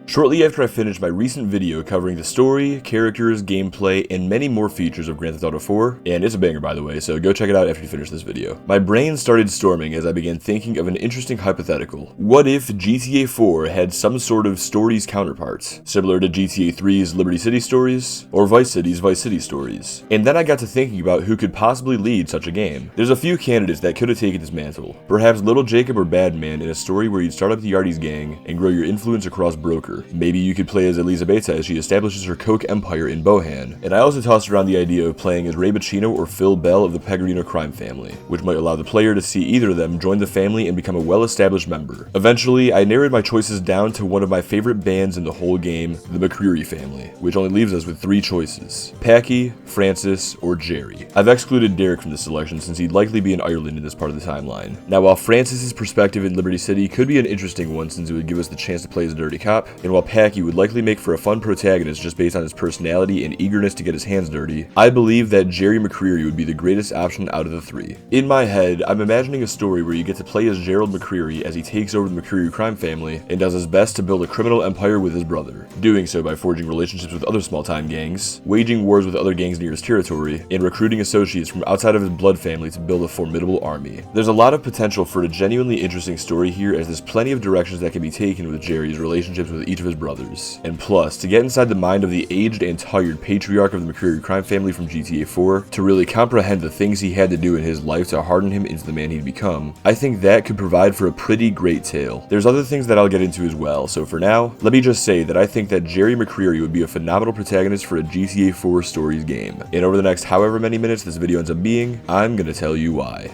Shortly after I finished my recent video covering the story, characters, gameplay, and many more features of Grand Theft Auto 4, and it's a banger by the way, so go check it out after you finish this video, my brain started storming as I began thinking of an interesting hypothetical. What if GTA 4 had some sort of stories counterparts, similar to GTA 3's Liberty City stories, or Vice City's Vice City stories? And then I got to thinking about who could possibly lead such a game. There's a few candidates that could have taken this mantle. Perhaps Little Jacob or Badman in a story where you'd start up the Yardies gang and grow your influence across Broker. Maybe you could play as Elizabeth as she establishes her coke empire in Bohan. And I also tossed around the idea of playing as Ray Bacino or Phil Bell of the Pecorino crime family, which might allow the player to see either of them join the family and become a well-established member. Eventually, I narrowed my choices down to one of my favorite bands in the whole game, the McReary family, which only leaves us with 3 choices: Packy, Francis, or Jerry. I've excluded Derek from this selection since he'd likely be in Ireland in this part of the timeline. Now, while Francis's perspective in Liberty City could be an interesting one since it would give us the chance to play as a dirty cop, and while Packy would likely make for a fun protagonist just based on his personality and eagerness to get his hands dirty, I believe that Jerry McReary would be the greatest option out of the 3. In my head, I'm imagining a story where you get to play as Gerald McReary as he takes over the McReary crime family and does his best to build a criminal empire with his brother, doing so by forging relationships with other small-time gangs, waging wars with other gangs near his territory, and recruiting associates from outside of his blood family to build a formidable army. There's a lot of potential for a genuinely interesting story here, as there's plenty of directions that can be taken with Jerry's relationships with each of his brothers. And plus, to get inside the mind of the aged and tired patriarch of the McReary crime family from GTA 4, to really comprehend the things he had to do in his life to harden him into the man he'd become, I think that could provide for a pretty great tale. There's other things that I'll get into as well, so for now, let me just say that I think that Jerry McReary would be a phenomenal protagonist for a GTA 4 stories game. And over the next however many minutes this video ends up being, I'm gonna tell you why.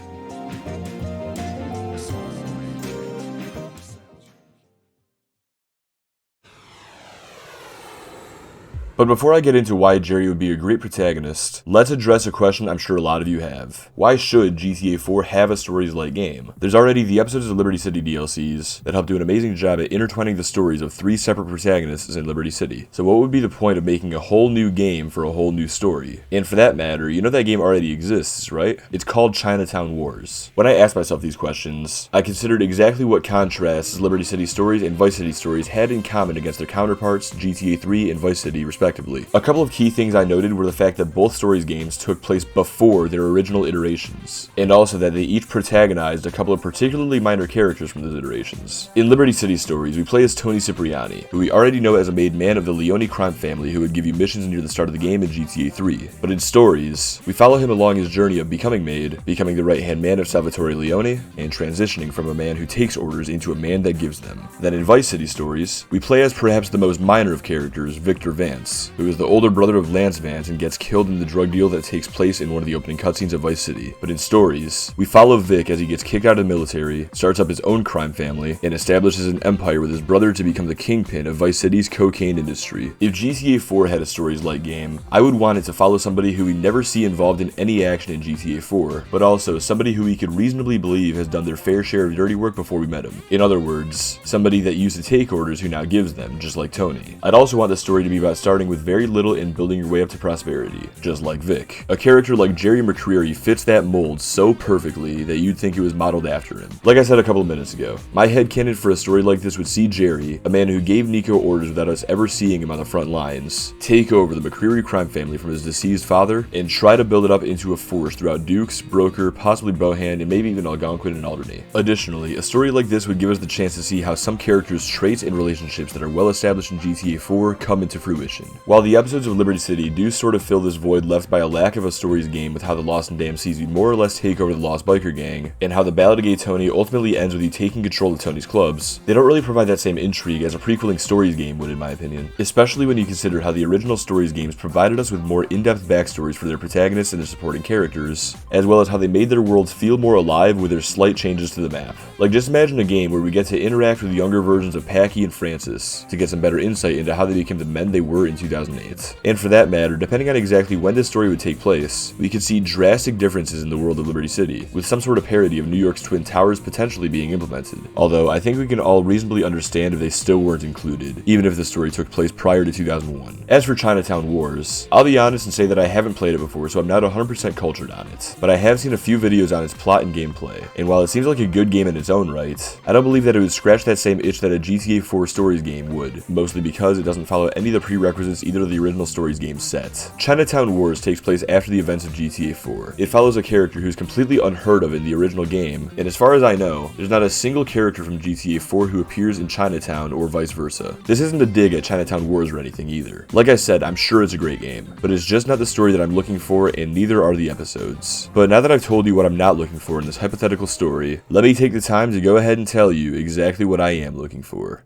But before I get into why Jerry would be a great protagonist, let's address a question I'm sure a lot of you have. Why should GTA 4 have a stories-like game? There's already the episodes of Liberty City DLCs that help do an amazing job at intertwining the stories of 3 separate protagonists in Liberty City. So what would be the point of making a whole new game for a whole new story? And for that matter, you know that game already exists, right? It's called Chinatown Wars. When I asked myself these questions, I considered exactly what contrasts Liberty City stories and Vice City stories had in common against their counterparts, GTA 3 and Vice City respectively. A couple of key things I noted were the fact that both stories games took place before their original iterations, and also that they each protagonized a couple of particularly minor characters from those iterations. In Liberty City stories, we play as Tony Cipriani, who we already know as a made man of the Leone crime family who would give you missions near the start of the game in GTA 3. But in stories, we follow him along his journey of becoming made, becoming the right-hand man of Salvatore Leone, and transitioning from a man who takes orders into a man that gives them. Then in Vice City stories, we play as perhaps the most minor of characters, Victor Vance, who is the older brother of Lance Vance and gets killed in the drug deal that takes place in one of the opening cutscenes of Vice City. But in stories, we follow Vic as he gets kicked out of the military, starts up his own crime family, and establishes an empire with his brother to become the kingpin of Vice City's cocaine industry. If GTA 4 had a stories-like game, I would want it to follow somebody who we never see involved in any action in GTA 4, but also somebody who we could reasonably believe has done their fair share of dirty work before we met him. In other words, somebody that used to take orders who now gives them, just like Tony. I'd also want the story to be about starting with very little and building your way up to prosperity, just like Vic. A character like Jerry McReary fits that mold so perfectly that you'd think it was modeled after him. Like I said a couple of minutes ago, my headcanon for a story like this would see Jerry, a man who gave Nico orders without us ever seeing him on the front lines, take over the McReary crime family from his deceased father and try to build it up into a force throughout Dukes, Broker, possibly Bohan, and maybe even Algonquin and Alderney. Additionally, a story like this would give us the chance to see how some characters' traits and relationships that are well established in GTA 4 come into fruition. While the episodes of Liberty City do sort of fill this void left by a lack of a stories game with how the Lost and Damned Seas would more or less take over the Lost Biker Gang, and how the Ballad of Gay Tony ultimately ends with you taking control of Tony's clubs, they don't really provide that same intrigue as a prequeling stories game would in my opinion, especially when you consider how the original stories games provided us with more in-depth backstories for their protagonists and their supporting characters, as well as how they made their worlds feel more alive with their slight changes to the map. Like, just imagine a game where we get to interact with younger versions of Packy and Francis to get some better insight into how they became the men they were in 2008. And for that matter, depending on exactly when this story would take place, we could see drastic differences in the world of Liberty City, with some sort of parody of New York's Twin Towers potentially being implemented. Although, I think we can all reasonably understand if they still weren't included, even if the story took place prior to 2001. As for Chinatown Wars, I'll be honest and say that I haven't played it before, so I'm not 100% cultured on it. But I have seen a few videos on its plot and gameplay, and while it seems like a good game in its own right, I don't believe that it would scratch that same itch that a GTA 4 Stories game would, mostly because it doesn't follow any of the prerequisites either of the original Stories games set. Chinatown Wars takes place after the events of GTA 4. It follows a character who's completely unheard of in the original game, and as far as I know, there's not a single character from GTA 4 who appears in Chinatown or vice versa. This isn't a dig at Chinatown Wars or anything either. Like I said, I'm sure it's a great game, but it's just not the story that I'm looking for, and neither are the episodes. But now that I've told you what I'm not looking for in this hypothetical story, let me take the time to go ahead and tell you exactly what I am looking for.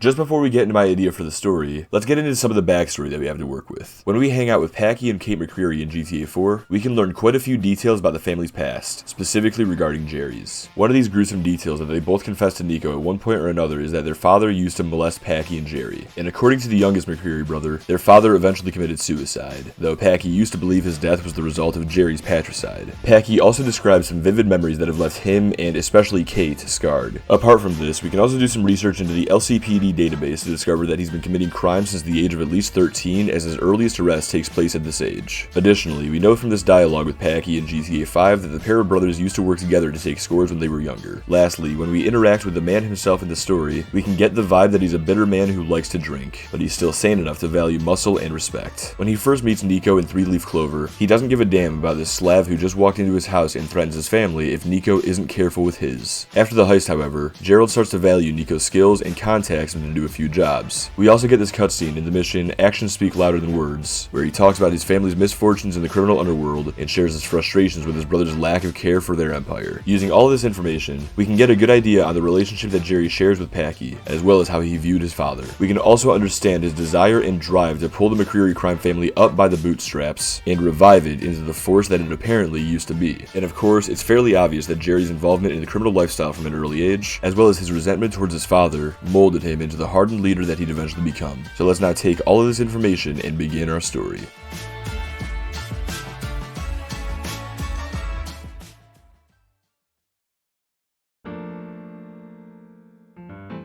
Just before we get into my idea for the story, let's get into some of the backstory that we have to work with. When we hang out with Packy and Kate McReary in GTA 4, we can learn quite a few details about the family's past, specifically regarding Jerry's. One of these gruesome details that they both confess to Nico at one point or another is that their father used to molest Packy and Jerry, and according to the youngest McReary brother, their father eventually committed suicide, though Packy used to believe his death was the result of Jerry's patricide. Packy also describes some vivid memories that have left him, and especially Kate, scarred. Apart from this, we can also do some research into the LCPD database to discover that he's been committing crimes since the age of at least 13, as his earliest arrest takes place at this age. Additionally, we know from this dialogue with Packy in GTA 5 that the pair of brothers used to work together to take scores when they were younger. Lastly, when we interact with the man himself in the story, we can get the vibe that he's a bitter man who likes to drink, but he's still sane enough to value muscle and respect. When he first meets Nico in 3-Leaf Clover, he doesn't give a damn about this Slav who just walked into his house and threatens his family if Nico isn't careful with his. After the heist, however, Gerald starts to value Nico's skills and contacts him to do a few jobs. We also get this cutscene in the mission Actions Speak Louder Than Words, where he talks about his family's misfortunes in the criminal underworld and shares his frustrations with his brother's lack of care for their empire. Using all of this information, we can get a good idea on the relationship that Jerry shares with Packy, as well as how he viewed his father. We can also understand his desire and drive to pull the McReary crime family up by the bootstraps and revive it into the force that it apparently used to be. And of course, it's fairly obvious that Jerry's involvement in the criminal lifestyle from an early age, as well as his resentment towards his father, molded him into the hardened leader that he'd eventually become. So let's now take all of this information and begin our story.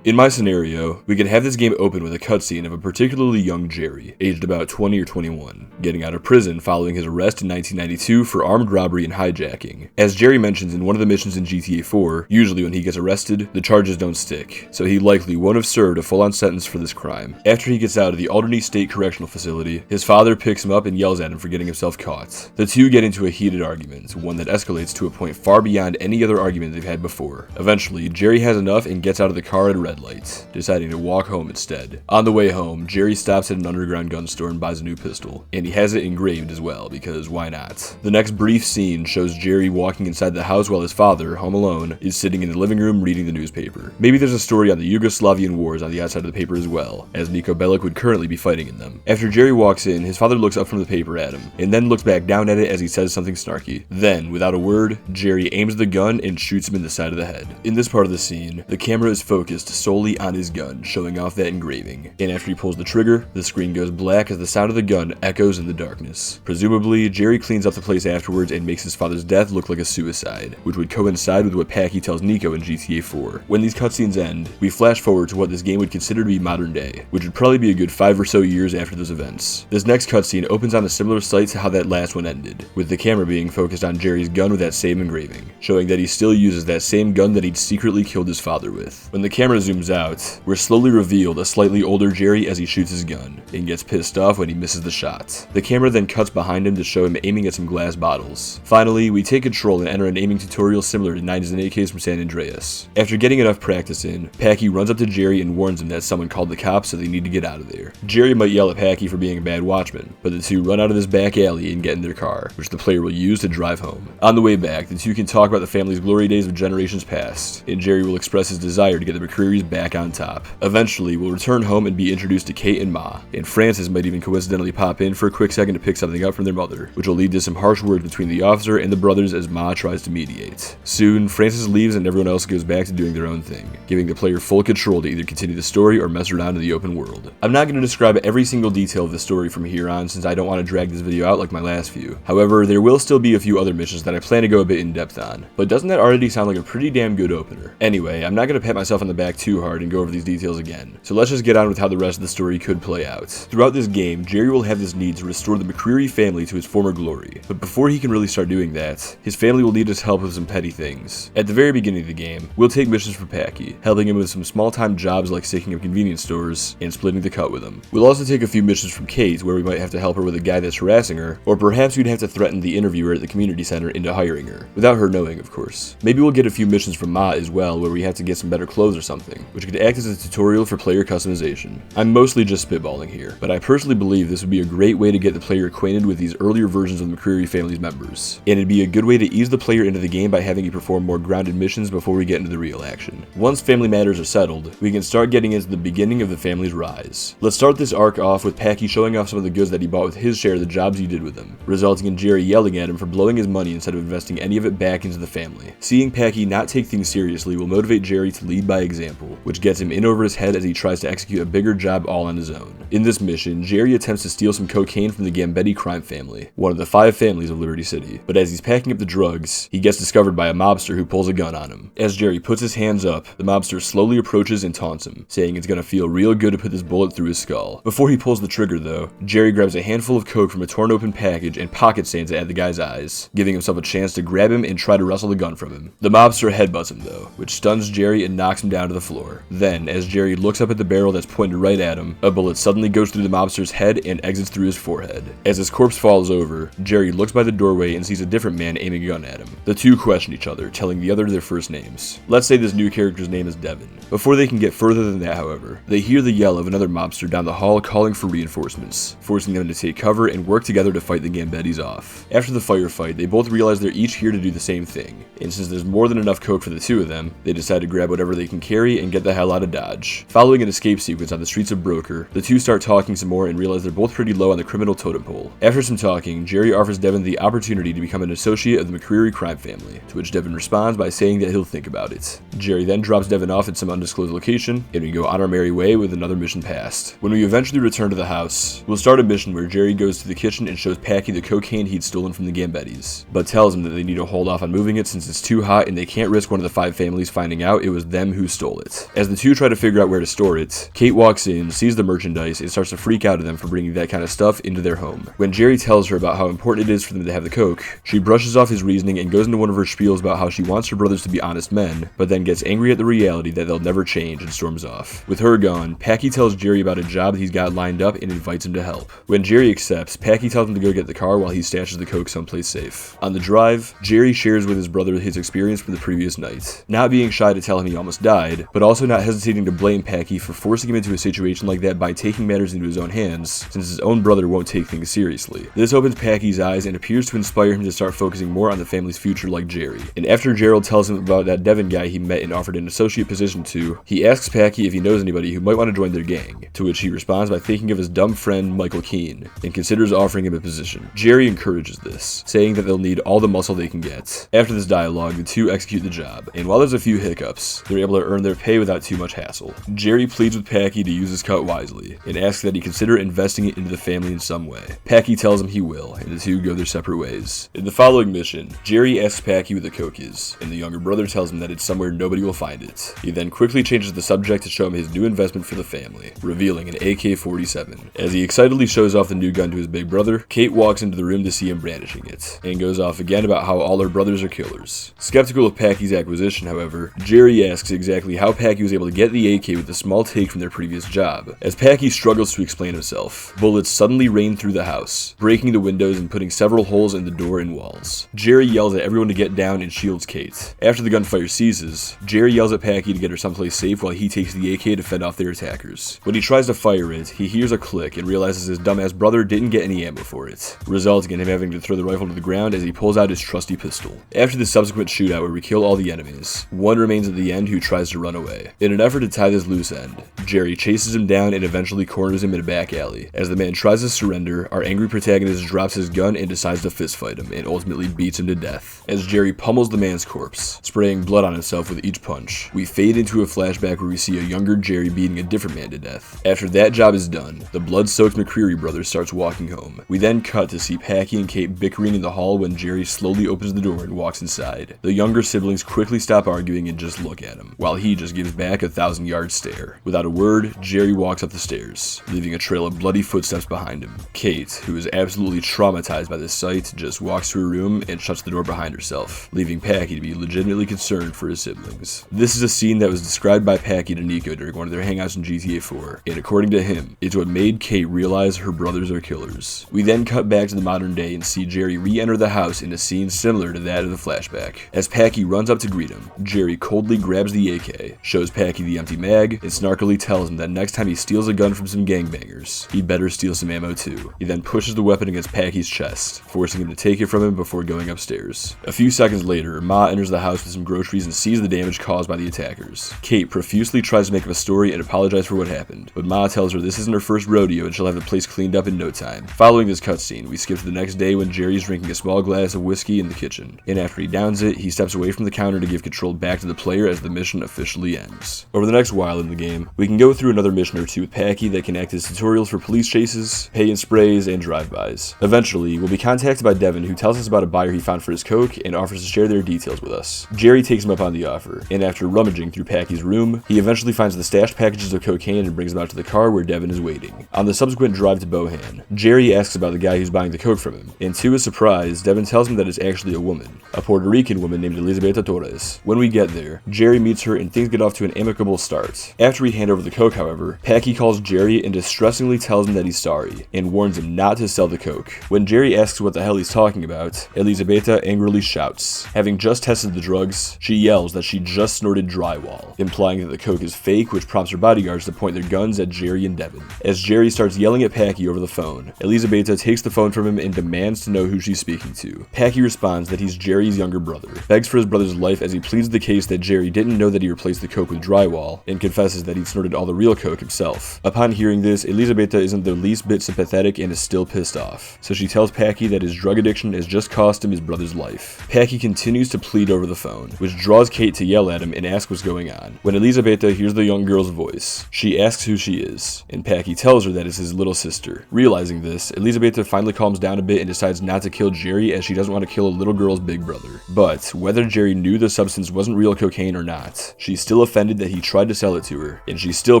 In my scenario, we could have this game open with a cutscene of a particularly young Jerry, aged about 20 or 21, getting out of prison following his arrest in 1992 for armed robbery and hijacking. As Jerry mentions in one of the missions in GTA 4, usually when he gets arrested, the charges don't stick, so he likely won't have served a full-on sentence for this crime. After he gets out of the Alderney State Correctional Facility, his father picks him up and yells at him for getting himself caught. The two get into a heated argument, one that escalates to a point far beyond any other argument they've had before. Eventually, Jerry has enough and gets out of the car at a red light, deciding to walk home instead. On the way home, Jerry stops at an underground gun store and buys a new pistol, and he has it engraved as well, because why not? The next brief scene shows Jerry walking inside the house while his father, home alone, is sitting in the living room reading the newspaper. Maybe there's a story on the Yugoslavian wars on the outside of the paper as well, as Niko Bellic would currently be fighting in them. After Jerry walks in, his father looks up from the paper at him, and then looks back down at it as he says something snarky. Then, without a word, Jerry aims the gun and shoots him in the side of the head. In this part of the scene, the camera is focused solely on his gun, showing off that engraving. And after he pulls the trigger, the screen goes black as the sound of the gun echoes in the darkness. Presumably, Jerry cleans up the place afterwards and makes his father's death look like a suicide, which would coincide with what Packy tells Nico in GTA 4. When these cutscenes end, we flash forward to what this game would consider to be modern day, which would probably be a good 5 or so years after those events. This next cutscene opens on a similar site to how that last one ended, with the camera being focused on Jerry's gun with that same engraving, showing that he still uses that same gun that he'd secretly killed his father with. When the camera zooms out, we're slowly revealed a slightly older Jerry as he shoots his gun, and gets pissed off when he misses the shot. The camera then cuts behind him to show him aiming at some glass bottles. Finally, we take control and enter an aiming tutorial similar to 90s and AKs from San Andreas. After getting enough practice in, Packy runs up to Jerry and warns him that someone called the cops so they need to get out of there. Jerry might yell at Packy for being a bad watchman, but the two run out of this back alley and get in their car, which the player will use to drive home. On the way back, the two can talk about the family's glory days of generations past, and Jerry will express his desire to get the McRearys McRearys back on top. Eventually, we'll return home and be introduced to Kate and Ma, and Francis might even coincidentally pop in for a quick second to pick something up from their mother, which will lead to some harsh words between the officer and the brothers as Ma tries to mediate. Soon, Francis leaves and everyone else goes back to doing their own thing, giving the player full control to either continue the story or mess around in the open world. I'm not going to describe every single detail of the story from here on since I don't want to drag this video out like my last few. However, there will still be a few other missions that I plan to go a bit in depth on, but doesn't that already sound like a pretty damn good opener? Anyway, I'm not going to pat myself on the back too hard and go over these details again, so let's just get on with how the rest of the story could play out. Throughout this game, Jerry will have this need to restore the McReary family to its former glory, but before he can really start doing that, his family will need his help with some petty things. At the very beginning of the game, we'll take missions for Packy, helping him with some small-time jobs like sticking up convenience stores and splitting the cut with him. We'll also take a few missions from Kate where we might have to help her with a guy that's harassing her, or perhaps we'd have to threaten the interviewer at the community center into hiring her, without her knowing, of course. Maybe we'll get a few missions from Ma as well where we have to get some better clothes or something, which could act as a tutorial for player customization. I'm mostly just spitballing here, but I personally believe this would be a great way to get the player acquainted with these earlier versions of the McReary family's members, and it'd be a good way to ease the player into the game by having you perform more grounded missions before we get into the real action. Once family matters are settled, we can start getting into the beginning of the family's rise. Let's start this arc off with Packy showing off some of the goods that he bought with his share of the jobs he did with them, resulting in Jerry yelling at him for blowing his money instead of investing any of it back into the family. Seeing Packy not take things seriously will motivate Jerry to lead by example, which gets him in over his head as he tries to execute a bigger job all on his own. In this mission, Jerry attempts to steal some cocaine from the Gambetti crime family, one of the 5 families of Liberty City, but as he's packing up the drugs, he gets discovered by a mobster who pulls a gun on him. As Jerry puts his hands up, the mobster slowly approaches and taunts him, saying it's gonna feel real good to put this bullet through his skull. Before he pulls the trigger though, Jerry grabs a handful of coke from a torn open package and pocket sands it at the guy's eyes, giving himself a chance to grab him and try to wrestle the gun from him. The mobster headbutts him though, which stuns Jerry and knocks him down to the floor. Then, as Jerry looks up at the barrel that's pointed right at him, a bullet suddenly goes through the mobster's head and exits through his forehead. As his corpse falls over, Jerry looks by the doorway and sees a different man aiming a gun at him. The two question each other, telling the other their first names. Let's say this new character's name is Devin. Before they can get further than that, however, they hear the yell of another mobster down the hall calling for reinforcements, forcing them to take cover and work together to fight the Gambettis off. After the firefight, they both realize they're each here to do the same thing, and since there's more than enough coke for the two of them, they decide to grab whatever they can carry and get the hell out of Dodge. Following an escape sequence on the streets of Broker, the two start talking some more and realize they're both pretty low on the criminal totem pole. After some talking, Jerry offers Devin the opportunity to become an associate of the McReary crime family, to which Devin responds by saying that he'll think about it. Jerry then drops Devin off at some undisclosed location, and we go on our merry way with another mission passed. When we eventually return to the house, we'll start a mission where Jerry goes to the kitchen and shows Packy the cocaine he'd stolen from the Gambettis, but tells him that they need to hold off on moving it since it's too hot and they can't risk one of the 5 families finding out it was them who stole it. As the two try to figure out where to store it, Kate walks in, sees the merchandise, and starts to freak out at them for bringing that kind of stuff into their home. When Jerry tells her about how important it is for them to have the coke, she brushes off his reasoning and goes into one of her spiels about how she wants her brothers to be honest men, but then gets angry at the reality that they'll never change and storms off. With her gone, Packy tells Jerry about a job that he's got lined up and invites him to help. When Jerry accepts, Packy tells him to go get the car while he stashes the coke someplace safe. On the drive, Jerry shares with his brother his experience from the previous night, not being shy to tell him he almost died, but also not hesitating to blame Packy for forcing him into a situation like that by taking matters into his own hands, since his own brother won't take things seriously. This opens Packy's eyes and appears to inspire him to start focusing more on the family's future like Jerry. And after Gerald tells him about that Devin guy he met and offered an associate position to, he asks Packy if he knows anybody who might want to join their gang, to which he responds by thinking of his dumb friend Michael Keene, and considers offering him a position. Jerry encourages this, saying that they'll need all the muscle they can get. After this dialogue, the two execute the job, and while there's a few hiccups, they're able to earn their pay without too much hassle. Jerry pleads with Packy to use his cut wisely, and asks that he consider investing it into the family in some way. Packy tells him he will, and the two go their separate ways. In the following mission, Jerry asks Packy where the coke is, and the younger brother tells him that it's somewhere nobody will find it. He then quickly changes the subject to show him his new investment for the family, revealing an AK-47. As he excitedly shows off the new gun to his big brother, Kate walks into the room to see him brandishing it, and goes off again about how all her brothers are killers. Skeptical of Packy's acquisition, however, Jerry asks exactly how Packy was able to get the AK with a small take from their previous job. As Packy struggles to explain himself, bullets suddenly rain through the house, breaking the windows and putting several holes in the door and walls. Jerry yells at everyone to get down and shields Kate. After the gunfire ceases, Jerry yells at Packy to get her someplace safe while he takes the AK to fend off their attackers. When he tries to fire it, he hears a click and realizes his dumbass brother didn't get any ammo for it, resulting in him having to throw the rifle to the ground as he pulls out his trusty pistol. After the subsequent shootout where we kill all the enemies, one remains at the end who tries to run away. away. In an effort to tie this loose end, Jerry chases him down and eventually corners him in a back alley. As the man tries to surrender, our angry protagonist drops his gun and decides to fistfight him and ultimately beats him to death. As Jerry pummels the man's corpse, spraying blood on himself with each punch, we fade into a flashback where we see a younger Jerry beating a different man to death. After that job is done, the blood-soaked McReary brothers starts walking home. We then cut to see Packy and Kate bickering in the hall when Jerry slowly opens the door and walks inside. The younger siblings quickly stop arguing and just look at him, while he just gives back a 1,000-yard stare. Without a word, Jerry walks up the stairs, leaving a trail of bloody footsteps behind him. Kate, who is absolutely traumatized by this sight, just walks to her room and shuts the door behind herself, leaving Packy to be legitimately concerned for his siblings. This is a scene that was described by Packy to Nico during one of their hangouts in GTA 4, and according to him, it's what made Kate realize her brothers are killers. We then cut back to the modern day and see Jerry re-enter the house in a scene similar to that of the flashback. As Packy runs up to greet him, Jerry coldly grabs the AK, shows Packy the empty mag, and snarkily tells him that next time he steals a gun from some gangbangers, he better steal some ammo too. He then pushes the weapon against Packy's chest, forcing him to take it from him before going upstairs. A few seconds later, Ma enters the house with some groceries and sees the damage caused by the attackers. Kate profusely tries to make up a story and apologize for what happened, but Ma tells her this isn't her first rodeo and she'll have the place cleaned up in no time. Following this cutscene, we skip to the next day when Jerry's drinking a small glass of whiskey in the kitchen, and after he downs it, he steps away from the counter to give control back to the player as the mission officially ends. Over the next while in the game, we can go through another mission or two with Packy that can act as tutorials for police chases, pay and sprays, and drive-bys. Eventually, we'll be contacted by Devin, who tells us about a buyer he found for his coke and offers to share their details with us. Jerry takes him up on the offer, and after rummaging through Packy's room, he eventually finds the stashed packages of cocaine and brings them out to the car where Devin is waiting. On the subsequent drive to Bohan, Jerry asks about the guy who's buying the coke from him, and to his surprise, Devin tells him that it's actually a woman, a Puerto Rican woman named Elizabeth Torres. When we get there, Jerry meets her and things get off to an amicable start. After we hand over the coke, however, Packy calls Jerry and distressingly tells him that he's sorry, and warns him not to sell the coke. When Jerry asks what the hell he's talking about, Elizabeta angrily shouts. Having just tested the drugs, she yells that she just snorted drywall, implying that the coke is fake, which prompts her bodyguards to point their guns at Jerry and Devin. As Jerry starts yelling at Packy over the phone, Elizabeta takes the phone from him and demands to know who she's speaking to. Packy responds that he's Jerry's younger brother, begs for his brother's life as he pleads the case that Jerry didn't know that he replaced the coke with drywall, and confesses that he'd snorted all the real coke himself. Upon hearing this, Elizabeta isn't the least bit sympathetic and is still pissed off, so she tells Packy that his drug addiction has just cost him his brother's life. Packy continues to plead over the phone, which draws Kate to yell at him and ask what's going on. When Elizabeta hears the young girl's voice, she asks who she is, and Packy tells her that it's his little sister. Realizing this, Elizabeta finally calms down a bit and decides not to kill Jerry as she doesn't want to kill a little girl's big brother. But whether Jerry knew the substance wasn't real cocaine or not, she's still offended that he tried to sell it to her, and she's still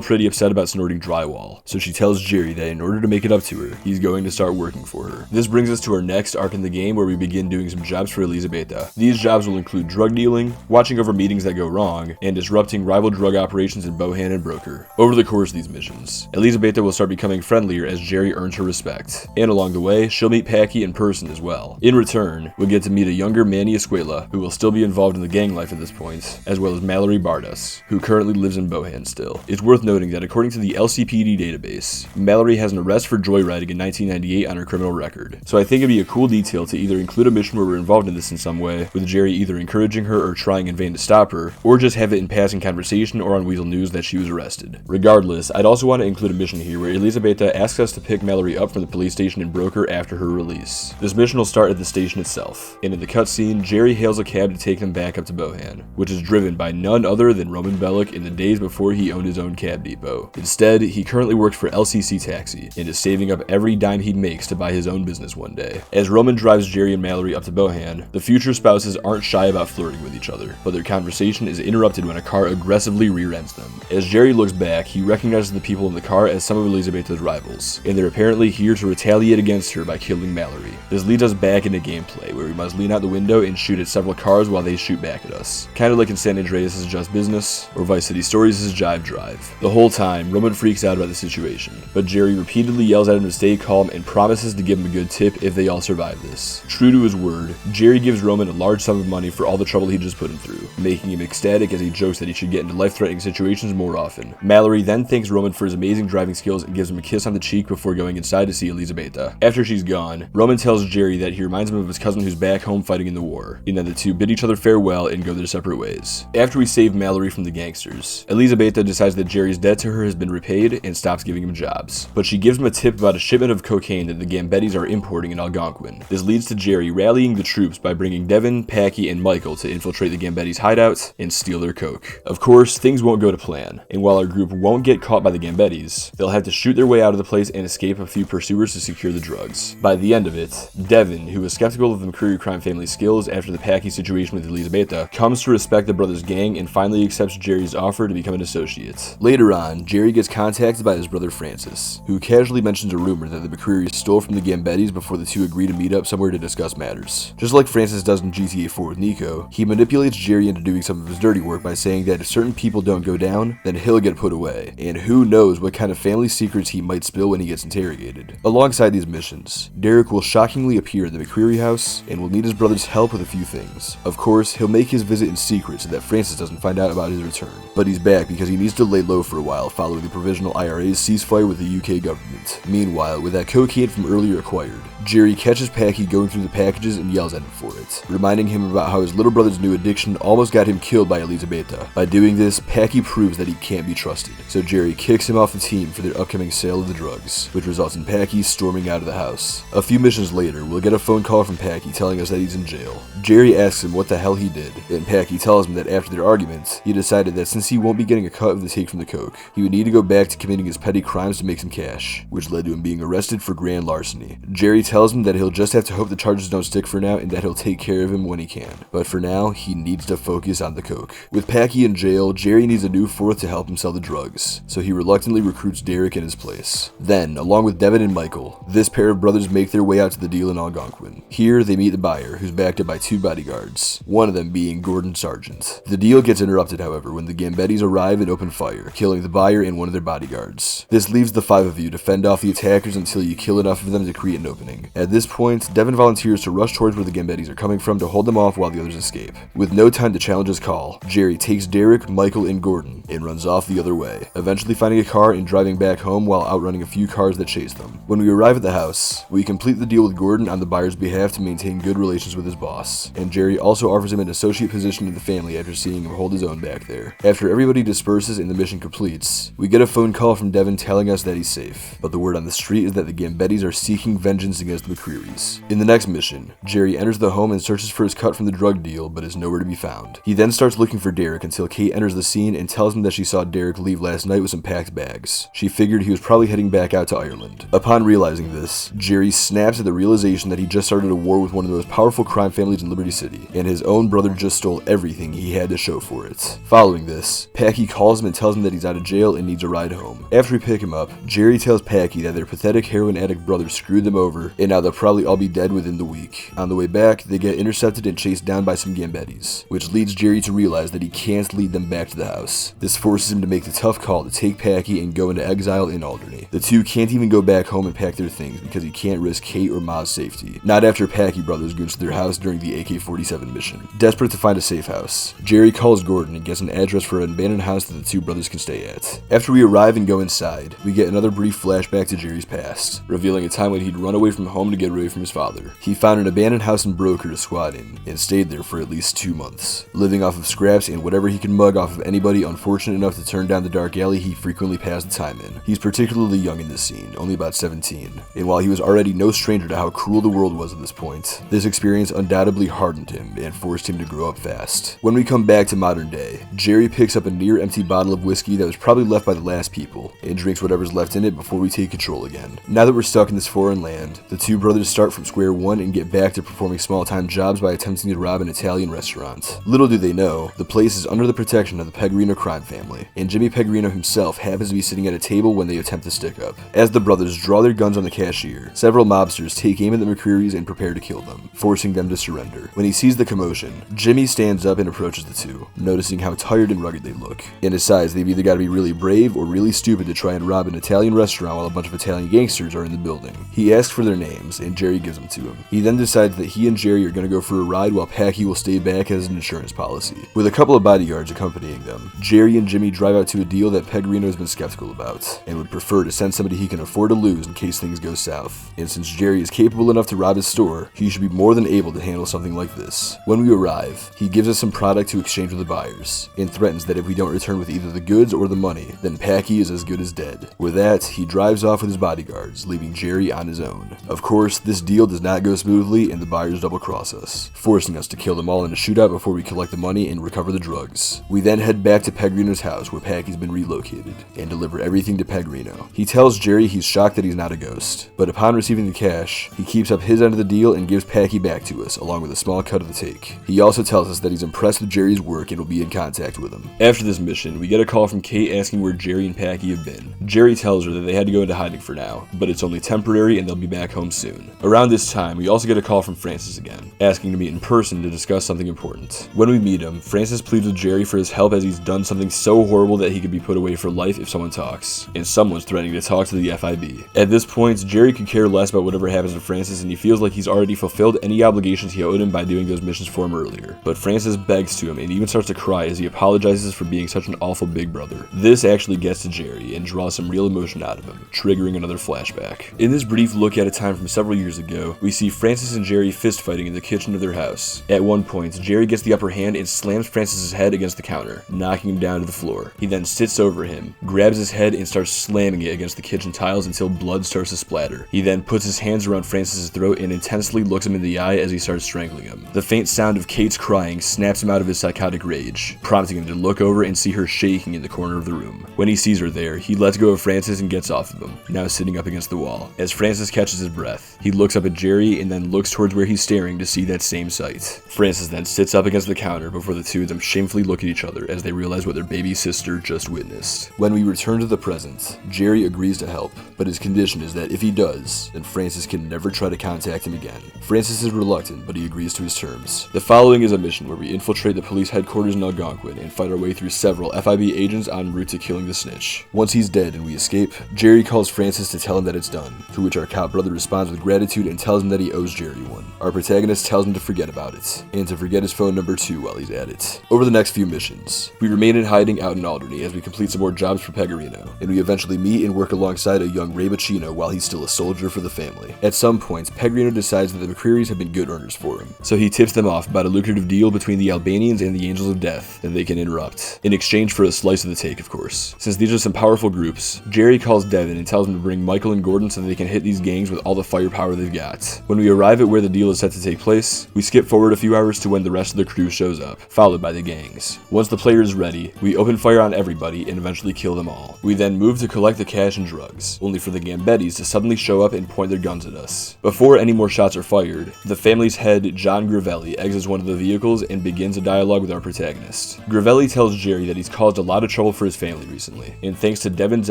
pretty upset about snorting drywall, so she tells Jerry that in order to make it up to her, he's going to start working for her. This brings us to our next arc in the game where we begin doing some jobs for Elizabeta. These jobs will include drug dealing, watching over meetings that go wrong, and disrupting rival drug operations in Bohan and Broker. Over the course of these missions, Elizabeta will start becoming friendlier as Jerry earns her respect, and along the way, she'll meet Packy in person as well. In return, we'll get to meet a younger Manny Escuela, who will still be involved in the gang life at this point, as well as Mallory Bardas, who currently lives in Bohan still. It's worth noting that according to the LCPD database, Mallory has an arrest for joyriding in 1998 on her criminal record, so I think it'd be a cool detail to either include a mission where we're involved in this in some way, with Jerry either encouraging her or trying in vain to stop her, or just have it in passing conversation or on Weasel News that she was arrested. Regardless, I'd also want to include a mission here where Elizabeta asks us to pick Mallory up from the police station in Broker after her release. This mission will start at the station itself, and in the cutscene, Jerry hails a cab to take them back up to Bohan, which is driven by none other than Roman Bellic in the days before he owned his own cab depot. Instead, he currently works for LCC Taxi, and is saving up every dime he makes to buy his own business one day. As Roman drives Jerry and Mallory up to Bohan, the future spouses aren't shy about flirting with each other, but their conversation is interrupted when a car aggressively rear-ends them. As Jerry looks back, he recognizes the people in the car as some of Elizabeta's rivals, and they're apparently here to retaliate against her by killing Mallory. This leads us back into gameplay, where we must lean out the window and shoot at several cars while they shoot back at us. Kinda like in San Andreas' Just Business, or Vice City Stories' Jive Drive. The whole time, Roman freaks out about the situation, but Jerry repeatedly yells at him to stay calm and promises to give him a good tip if they all survive this. True to his word, Jerry gives Roman a large sum of money for all the trouble he just put him through, making him ecstatic as he jokes that he should get into life-threatening situations more often. Mallory then thanks Roman for his amazing driving skills and gives him a kiss on the cheek before going inside to see Elizabeta. After she's gone, Roman tells Jerry that he reminds him of his cousin who's back home fighting in the war, and then the two bid each other farewell and go their separate ways. After we save Mallory from the gangsters. Elizabeta decides that Jerry's debt to her has been repaid and stops giving him jobs, but she gives him a tip about a shipment of cocaine that the Gambettis are importing in Algonquin. This leads to Jerry rallying the troops by bringing Devin, Packy, and Michael to infiltrate the Gambettis' hideouts and steal their coke. Of course, things won't go to plan, and while our group won't get caught by the Gambettis, they'll have to shoot their way out of the place and escape a few pursuers to secure the drugs. By the end of it, Devin, who was skeptical of the McReary crime family's skills after the Packy situation with Elizabeta, comes to respect the brothers' gang and finally accepts Jerry's offer to become an associate. Later on, Jerry gets contacted by his brother Francis, who casually mentions a rumor that the McRearys stole from the Gambettis before the two agree to meet up somewhere to discuss matters. Just like Francis does in GTA 4 with Nico, he manipulates Jerry into doing some of his dirty work by saying that if certain people don't go down, then he'll get put away, and who knows what kind of family secrets he might spill when he gets interrogated. Alongside these missions, Derek will shockingly appear at the McReary house and will need his brother's help with a few things. Of course, he'll make his visit in secret so that Francis doesn't find out about his return, but he's back because he needs to lay low for a while following the provisional IRA's ceasefire with the UK government. Meanwhile, with that cocaine from earlier acquired, Jerry catches Packy going through the packages and yells at him for it, reminding him about how his little brother's new addiction almost got him killed by Elizabeta. By doing this, Packy proves that he can't be trusted, so Jerry kicks him off the team for their upcoming sale of the drugs, which results in Packy storming out of the house. A few missions later, we'll get a phone call from Packy telling us that he's in jail. Jerry asks him what the hell he did, and Packy tells him that after their argument, he decided that since he won't be getting a cut of the take from the coke, he would need to go back to committing his petty crimes to make some cash, which led to him being arrested for grand larceny. Jerry tells him that he'll just have to hope the charges don't stick for now and that he'll take care of him when he can, but for now, he needs to focus on the coke. With Packy in jail, Jerry needs a new fourth to help him sell the drugs, so he reluctantly recruits Derek in his place. Then, along with Devin and Michael, this pair of brothers make their way out to the deal in Algonquin. Here, they meet the buyer, who's backed up by two bodyguards, one of them being Gordon Sargent. The deal gets interrupted, however, when the Gambettis arrive and open fire, killing the buyer and one of their bodyguards. This leaves the five of you to fend off the attackers until you kill enough of them to create an opening. At this point, Devin volunteers to rush towards where the Gambettis are coming from to hold them off while the others escape. With no time to challenge his call, Jerry takes Derek, Michael, and Gordon and runs off the other way, eventually finding a car and driving back home while outrunning a few cars that chase them. When we arrive at the house, we complete the deal with Gordon on the buyer's behalf to maintain good relations with his boss, and Jerry also offers him an associate position in the family after seeing him hold his own back there. After everybody disperses and the mission completes, we get a phone call from Devin telling us that he's safe, but the word on the street is that the Gambettis are seeking vengeance against the McRearys. In the next mission, Jerry enters the home and searches for his cut from the drug deal, but is nowhere to be found. He then starts looking for Derek until Kate enters the scene and tells him that she saw Derek leave last night with some packed bags. She figured he was probably heading back out to Ireland. Upon realizing this, Jerry snaps at the realization that he just started a war with one of the most powerful crime families in Liberty City, and his own brother just stole everything he had to show for it. Following this, Packy calls him and tells him that he's out of jail and needs a ride home. After we pick him up, Jerry tells Packy that their pathetic heroin addict brother screwed them over, and now they'll probably all be dead within the week. On the way back, they get intercepted and chased down by some Gambettis, which leads Jerry to realize that he can't lead them back to the house. This forces him to make the tough call to take Packy and go into exile in Alderney. The two can't even go back home and pack their things because he can't risk Kate or Ma's safety. Not after Packy brothers goes to their house during the AK-47 mission. Desperate to find a safe house, Jerry calls Gordon and gets an address for an abandoned house that the two brothers can stay at. After we arrive and go inside, we get another brief flashback to Jerry's past, revealing a time when he'd run away from home to get away from his father. He found an abandoned house in Broker to squat in, and stayed there for at least 2 months, living off of scraps and whatever he can mug off of anybody unfortunate enough to turn down the dark alley he frequently passed the time in. He's particularly young in this scene, only about 17, and while he was already no stranger to how cruel the world was at this point, this experience undoubtedly hardened him and forced him to grow up fast. When we come back to modern day, Jerry picks up a near empty bottle of whiskey that was probably left by the last people, and drinks whatever's left in it before we take control again. Now that we're stuck in this foreign land, the two brothers start from square one and get back to performing small-time jobs by attempting to rob an Italian restaurant. Little do they know, the place is under the protection of the Pegrino crime family, and Jimmy Pegrino himself happens to be sitting at a table when they attempt to stick up. As the brothers draw their guns on the cashier, several mobsters take aim at the McRearys and prepare to kill them, forcing them to surrender. When he sees the commotion, Jimmy stands up and approaches the two, noticing how tired and rugged they look, and decides they've either got to be really brave or really stupid to try and rob an Italian restaurant while a bunch of Italian gangsters are in the building. He asks for their names, and Jerry gives them to him. He then decides that he and Jerry are going to go for a ride while Packy will stay back as an insurance policy. With a couple of bodyguards accompanying them, Jerry and Jimmy drive out to a deal that Pegrino has been skeptical about, and would prefer to send somebody he can afford to lose in case things go south. And since Jerry is capable enough to rob his store, he should be more than able to handle something like this. When we arrive, he gives us some product to exchange with the buyers, McRearys, and threatens that if we don't return with either the goods or the money, then Packy is as good as dead. With that, he drives off with his bodyguards, leaving Jerry on his own. Of course, this deal does not go smoothly, and the buyers double-cross us, forcing us to kill them all in a shootout before we collect the money and recover the drugs. We then head back to Pellegrino's house where Packy's been relocated, and deliver everything to Pellegrino. He tells Jerry he's shocked that he's not a ghost, but upon receiving the cash, he keeps up his end of the deal and gives Packy back to us, along with a small cut of the take. He also tells us that he's impressed with Jerry's work and will be in contact with him. After this mission, we get a call from Kate asking where Jerry and Packy have been. Jerry tells her that they had to go into hiding for now, but it's only temporary and they'll be back home soon. Around this time, we also get a call from Francis again, asking to meet in person to discuss something important. When we meet him, Francis pleads with Jerry for his help as he's done something so horrible that he could be put away for life if someone talks, and someone's threatening to talk to the FIB. At this point, Jerry could care less about whatever happens to Francis, and he feels like he's already fulfilled any obligations he owed him by doing those missions for him earlier. But Francis begs to him and even starts to cry as he apologizes for being such an awful big brother. This actually gets to Jerry and draws some real emotion out of him, triggering another flashback. In this brief look at a time from several years ago, we see Francis and Jerry fist fighting in the kitchen of their house. At one point, Jerry gets the upper hand and slams Francis's head against the counter, knocking him down to the floor. He then sits over him, grabs his head and starts slamming it against the kitchen tiles until blood starts to splatter. He then puts his hands around Francis's throat and intensely looks him in the eye as he starts strangling him. The faint sound of Kate's crying snaps him out of his psychotic rage, prompting him to look over and see her shaking in the corner of the room. When he sees her there, he lets go of Francis and gets off of him, now sitting up against the wall. As Francis catches his breath, he looks up at Jerry and then looks towards where he's staring to see that same sight. Francis then sits up against the counter before the two of them shamefully look at each other as they realize what their baby sister just witnessed. When we return to the present, Jerry agrees to help, but his condition is that if he does, then Francis can never try to contact him again. Francis is reluctant, but he agrees to his terms. The following is a mission where we infiltrate the police headquarters in Algonquin and fight our way through several FIB agents en route to killing the snitch. Once he's dead and we escape, Jerry calls Francis to tell him that it's done, to which our cop brother responds with gratitude and tells him that he owes Jerry one. Our protagonist tells him to forget about it, and to forget his phone number too while he's at it. Over the next few missions, we remain in hiding out in Alderney as we complete some more jobs for Pellegrino, and we eventually meet and work alongside a young Ray Bacino while he's still a soldier for the family. At some point, Pellegrino decides that the McRearys have been good earners for him, so he tips them off about a lucrative deal between the Albanians and the Angels of Death that they can interrupt, in exchange for a slice of the take, of course. Since these are some powerful groups, Jerry calls Devin and tells him to bring Michael and Gordon so that they can hit these gangs with all the firepower they've got. When we arrive at where the deal is set to take place, we skip forward a few hours to when the rest of the crew shows up, followed by the gangs. Once the player is ready, we open fire on everybody and eventually kill them all. We then move to collect the cash and drugs, only for the Gambettis to suddenly show up and point their guns at us. Before any more shots are fired, the family's head, John Gravelli, exits one of the vehicles and begins a dialogue with our protagonist. Gravelli tells Jerry that he's caused a lot of trouble for his family recently, and thanks to Devin's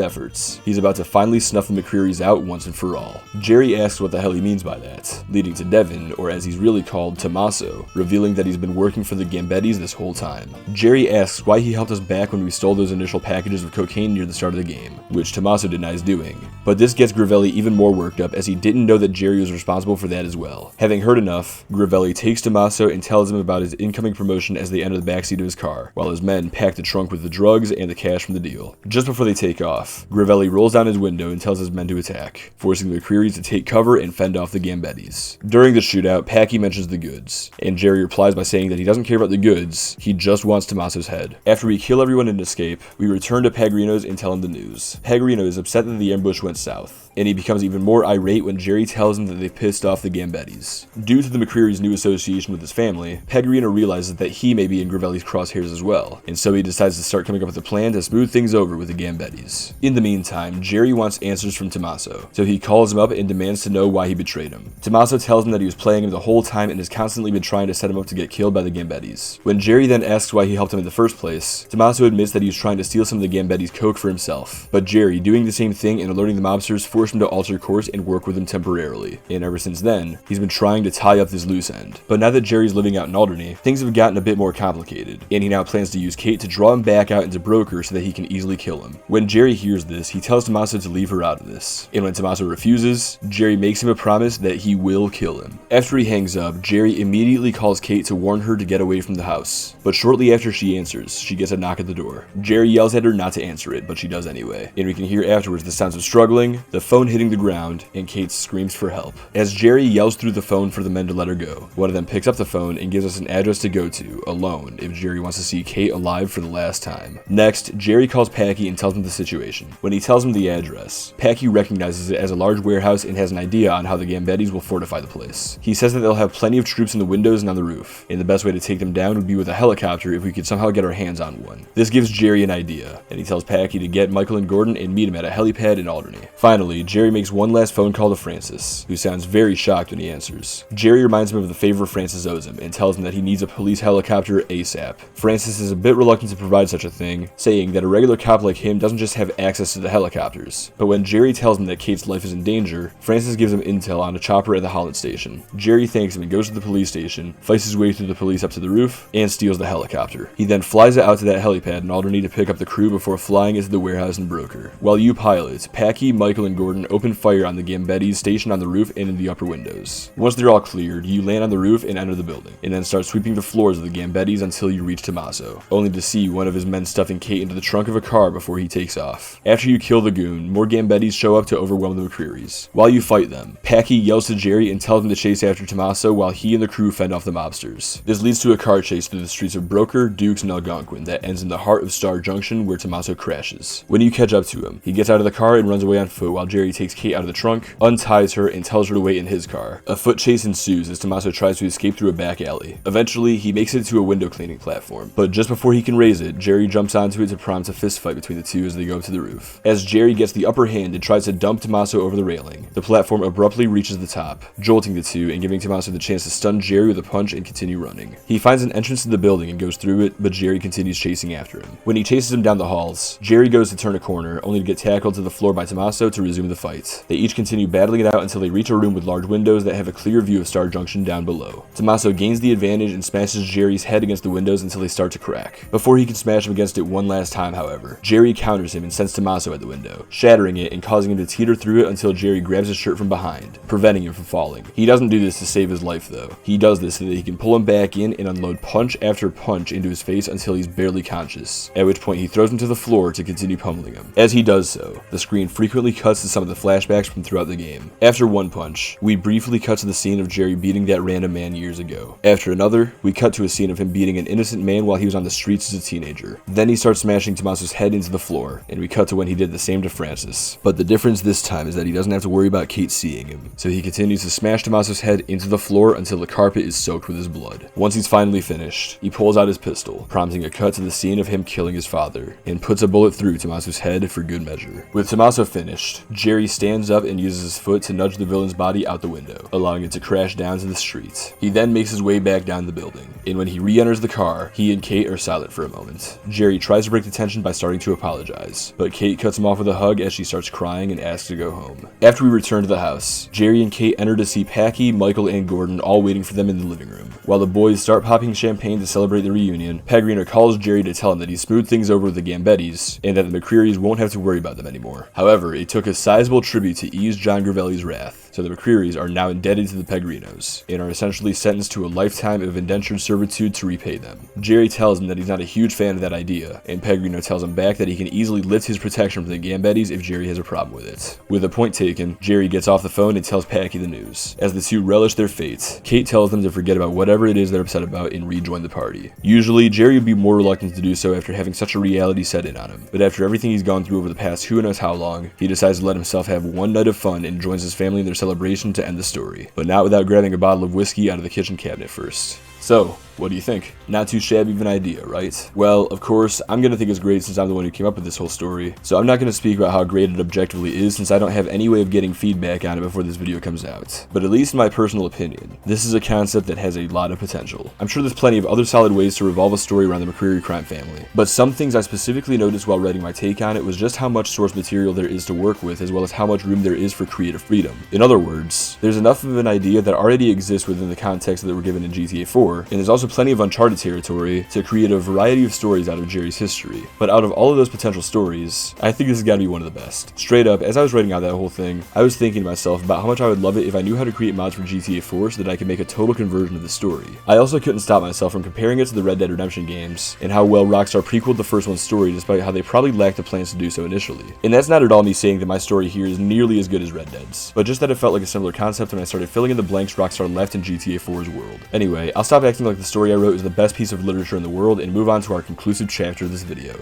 efforts, he's about to finally snuff the McRearys out once and for all. Jerry asks what the hell he means by that, leading to Devin, or as he's really called, Tommaso, revealing that he's been working for the Gambettis this whole time. Jerry asks why he helped us back when we stole those initial packages of cocaine near the start of the game, which Tommaso denies doing. But this gets Gravelli even more worked up as he didn't know that Jerry was responsible for that as well. Having heard enough, Gravelli takes Tommaso and tells him about his incoming promotion as they enter the backseat of his car, while his men pack the trunk with the drugs and the cash from the deal. Just before they take off, Gravelli rolls down his window and tells his men to attack, forcing the McRearys to take cover and fend off the Gambettis. During the shootout, Packy mentions the goods, and Jerry replies by saying that he doesn't care about the goods, he just wants Tommaso's head. After we kill everyone and escape, we return to Pellegrino's and tell him the news. Pellegrino is upset that the ambush went south, and he becomes even more irate when Jerry tells him that they've pissed off the Gambettis. Due to the McRearys' new association with his family, Pellegrino realizes that he may be in Gravelli's crosshairs as well, and so he decides to start coming up with a plan to smooth things over with the Gambettis. In the meantime, Jerry wants answers from Tommaso, so he calls him up and demands to know why he betrayed him. Tommaso tells him that he was playing him the whole time and has constantly been trying to set him up to get killed by the Gambettis. When Jerry then asks why he helped him in the first place, Tommaso admits that he was trying to steal some of the Gambettis' coke for himself, but Jerry, doing the same thing and alerting the mobsters, forced him to alter course and work with him temporarily, and ever since then, he's been trying to tie up this loose end. But now that Jerry's living out in Alderney, things have gotten a bit more complicated, and he now plans to use Kate to draw him back out into Broker so that he can easily kill him. When Jerry hears this, he tells Tommaso to leave her out of this, and when Tommaso refuses, Jerry makes him a promise that he will kill him. After he hangs up, Jerry immediately calls Kate to warn her to get away from the house, but shortly after she answers, she gets a knock at the door. Jerry yells at her not to answer it, but she does anyway, and we can hear afterwards the sounds of struggling, the phone phone hitting the ground, and Kate screams for help. As Jerry yells through the phone for the men to let her go, one of them picks up the phone and gives us an address to go to, alone, if Jerry wants to see Kate alive for the last time. Next, Jerry calls Packy and tells him the situation. When he tells him the address, Packy recognizes it as a large warehouse and has an idea on how the Gambettis will fortify the place. He says that they'll have plenty of troops in the windows and on the roof, and the best way to take them down would be with a helicopter if we could somehow get our hands on one. This gives Jerry an idea, and he tells Packy to get Michael and Gordon and meet him at a helipad in Albany. Finally, Jerry makes one last phone call to Francis, who sounds very shocked when he answers. Jerry reminds him of the favor Francis owes him and tells him that he needs a police helicopter ASAP. Francis is a bit reluctant to provide such a thing, saying that a regular cop like him doesn't just have access to the helicopters. But when Jerry tells him that Kate's life is in danger, Francis gives him intel on a chopper at the Holland station. Jerry thanks him and goes to the police station, fights his way through the police up to the roof, and steals the helicopter. He then flies it out to that helipad in Albany to pick up the crew before flying into the warehouse in Broker. While you pilot, Packy, Michael, and Gordon open fire on the Gambettis stationed on the roof and in the upper windows. Once they're all cleared, you land on the roof and enter the building, and then start sweeping the floors of the Gambettis until you reach Tommaso, only to see one of his men stuffing Kate into the trunk of a car before he takes off. After you kill the goon, more Gambettis show up to overwhelm the McRearys. While you fight them, Packy yells to Jerry and tells him to chase after Tommaso while he and the crew fend off the mobsters. This leads to a car chase through the streets of Broker, Dukes, and Algonquin that ends in the heart of Star Junction where Tommaso crashes. When you catch up to him, he gets out of the car and runs away on foot while Jerry takes Kate out of the trunk, unties her, and tells her to wait in his car. A foot chase ensues as Tommaso tries to escape through a back alley. Eventually, he makes it to a window cleaning platform, but just before he can raise it, Jerry jumps onto it to prompt a fist fight between the two as they go up to the roof. As Jerry gets the upper hand and tries to dump Tommaso over the railing, the platform abruptly reaches the top, jolting the two and giving Tommaso the chance to stun Jerry with a punch and continue running. He finds an entrance to the building and goes through it, but Jerry continues chasing after him. When he chases him down the halls, Jerry goes to turn a corner, only to get tackled to the floor by Tommaso to resume the fight. They each continue battling it out until they reach a room with large windows that have a clear view of Star Junction down below. Tommaso gains the advantage and smashes Jerry's head against the windows until they start to crack. Before he can smash him against it one last time, however, Jerry counters him and sends Tommaso at the window, shattering it and causing him to teeter through it until Jerry grabs his shirt from behind, preventing him from falling. He doesn't do this to save his life though. He does this so that he can pull him back in and unload punch after punch into his face until he's barely conscious, at which point he throws him to the floor to continue pummeling him. As he does so, the screen frequently cuts to some of the flashbacks from throughout the game. After one punch, we briefly cut to the scene of Jerry beating that random man years ago. After another, we cut to a scene of him beating an innocent man while he was on the streets as a teenager. Then he starts smashing Tommaso's head into the floor, and we cut to when he did the same to Francis. But the difference this time is that he doesn't have to worry about Kate seeing him, so he continues to smash Tommaso's head into the floor until the carpet is soaked with his blood. Once he's finally finished, he pulls out his pistol, prompting a cut to the scene of him killing his father, and puts a bullet through Tommaso's head for good measure. With Tommaso finished, Jerry stands up and uses his foot to nudge the villain's body out the window, allowing it to crash down to the street. He then makes his way back down the building, and when he re-enters the car, he and Kate are silent for a moment. Jerry tries to break the tension by starting to apologize, but Kate cuts him off with a hug as she starts crying and asks to go home. After we return to the house, Jerry and Kate enter to see Packy, Michael, and Gordon all waiting for them in the living room. While the boys start popping champagne to celebrate the reunion, Pellegrino calls Jerry to tell him that he smoothed things over with the Gambettis, and that the McRearys won't have to worry about them anymore. However, it took a sizable tribute to ease John Gravelli's wrath, so the McRearys are now indebted to the Pellegrinos, and are essentially sentenced to a lifetime of indentured servitude to repay them. Jerry tells him that he's not a huge fan of that idea, and Pellegrino tells him back that he can easily lift his protection from the Gambettis if Jerry has a problem with it. With a point taken, Jerry gets off the phone and tells Packy the news. As the two relish their fate, Kate tells them to forget about whatever it is they're upset about and rejoin the party. Usually, Jerry would be more reluctant to do so after having such a reality set in on him, but after everything he's gone through over the past who knows how long, he decides to let himself have one night of fun and joins his family in their celebration to end the story, but not without grabbing a bottle of whiskey out of the kitchen cabinet first. So, what do you think? Not too shabby of an idea, right? Well, of course, I'm gonna think it's great since I'm the one who came up with this whole story, so I'm not gonna speak about how great it objectively is since I don't have any way of getting feedback on it before this video comes out. But at least in my personal opinion, this is a concept that has a lot of potential. I'm sure there's plenty of other solid ways to revolve a story around the McReary crime family, but some things I specifically noticed while writing my take on it was just how much source material there is to work with, as well as how much room there is for creative freedom. In other words, there's enough of an idea that already exists within the context that we're given in GTA 4, and there's also also plenty of uncharted territory to create a variety of stories out of Jerry's history. But out of all of those potential stories, I think this has got to be one of the best. Straight up, as I was writing out that whole thing, I was thinking to myself about how much I would love it if I knew how to create mods for GTA 4 so that I could make a total conversion of the story. I also couldn't stop myself from comparing it to the Red Dead Redemption games and how well Rockstar prequeled the first one's story despite how they probably lacked the plans to do so initially. And that's not at all me saying that my story here is nearly as good as Red Dead's, but just that it felt like a similar concept when I started filling in the blanks Rockstar left in GTA 4's world. Anyway, I'll stop acting like the story I wrote is the best piece of literature in the world and move on to our conclusive chapter of this video.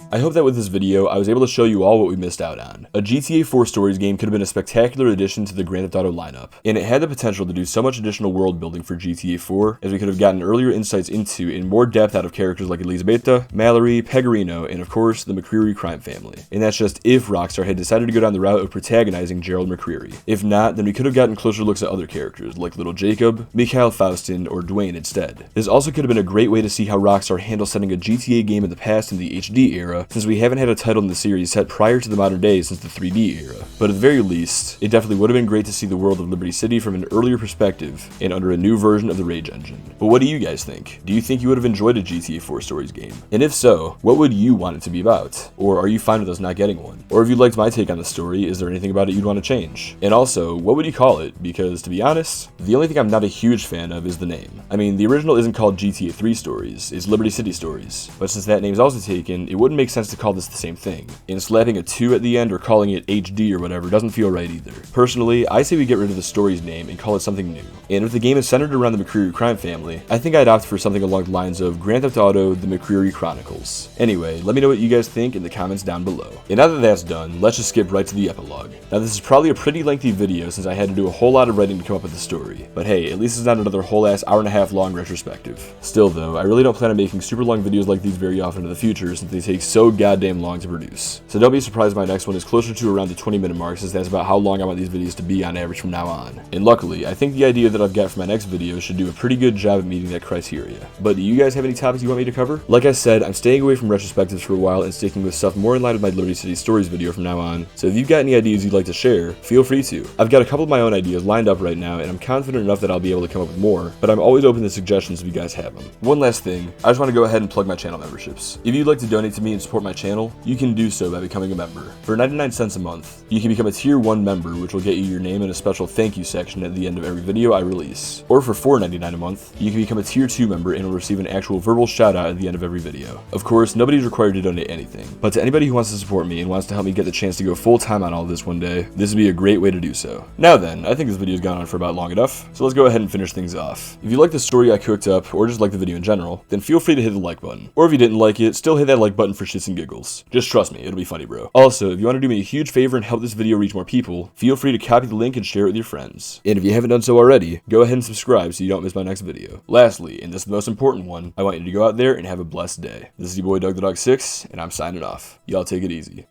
I hope that with this video, I was able to show you all what we missed out on. A GTA 4 Stories game could have been a spectacular addition to the Grand Theft Auto lineup, and it had the potential to do so much additional world building for GTA 4, as we could have gotten earlier insights into and more depth out of characters like Elizabeta, Mallory, Pegorino, and of course, the McReary crime family. And that's just if Rockstar had decided to go down the route of protagonizing Gerald McReary. If not, then we could have gotten closer looks at other characters, like Little Jacob, Mikhail Faustin, or Dwayne instead. This also could have been a great way to see how Rockstar handles setting a GTA game in the past in the HD era, since we haven't had a title in the series set prior to the modern day since the 3D era. But at the very least, it definitely would have been great to see the world of Liberty City from an earlier perspective and under a new version of the Rage engine. But what do you guys think? Do you think you would have enjoyed a GTA 4 Stories game? And if so, what would you want it to be about? Or are you fine with us not getting one? Or if you liked my take on the story, is there anything about it you'd want to change? And also, what would you call it? Because to be honest, the only thing I'm not a huge fan of is the name. I mean, the original isn't called GTA 3 Stories, it's Liberty City Stories. But since that name's also taken, it wouldn't make sense to call this the same thing. And slapping a 2 at the end or calling it HD or whatever doesn't feel right either. Personally, I say we get rid of the story's name and call it something new. And if the game is centered around the McReary crime family, I think I'd opt for something along the lines of Grand Theft Auto: The McReary Chronicles. Anyway, let me know what you guys think in the comments down below. And now that that's done, let's just skip right to the epilogue. Now this is probably a pretty lengthy video since I had to do a whole lot of writing to come up with the story. But hey, at least it's not another whole ass hour-and-a-half long retrospective. Still though, I really don't plan on making super long videos like these very often in the future since they take so goddamn long to produce. So don't be surprised my next one is closer to around the 20-minute mark since that's about how long I want these videos to be on average from now on. And luckily, I think the idea that I've got for my next video should do a pretty good job at meeting that criteria. But do you guys have any topics you want me to cover? Like I said, I'm staying away from retrospectives for a while and sticking with stuff more in line with my Liberty City Stories video from now on, so if you've got any ideas you'd like to share, feel free to. I've got a couple of my own ideas lined up right now and I'm confident enough that I'll be able to come up with more, but I'm always open to suggestions if you guys have them. One last thing, I just want to go ahead and plug my channel memberships. If you'd like to donate to me and support my channel, you can do so by becoming a member. For 99 cents a month, you can become a tier 1 member, which will get you your name in a special thank you section at the end of every video I release. Or for $4.99 a month, you can become a tier 2 member and will receive an actual verbal shout out at the end of every video. Of course, nobody's required to donate anything, but to anybody who wants to support me and wants to help me get the chance to go full time on all this one day, this would be a great way to do so. Now then, I think this video's gone on for about long enough, so let's go ahead and finish things off. If you like the story I cooked up, or just like the video in general, then feel free to hit the like button. Or if you didn't like it, still hit that like button for shits and giggles. Just trust me, it'll be funny, bro. Also, if you want to do me a huge favor and help this video reach more people, feel free to copy the link and share it with your friends. And if you haven't done so already, go ahead and subscribe so you don't miss my next video. Lastly, and this is the most important one, I want you to go out there and have a blessed day. This is your boy Doug the Dog 6, and I'm signing off. Y'all take it easy.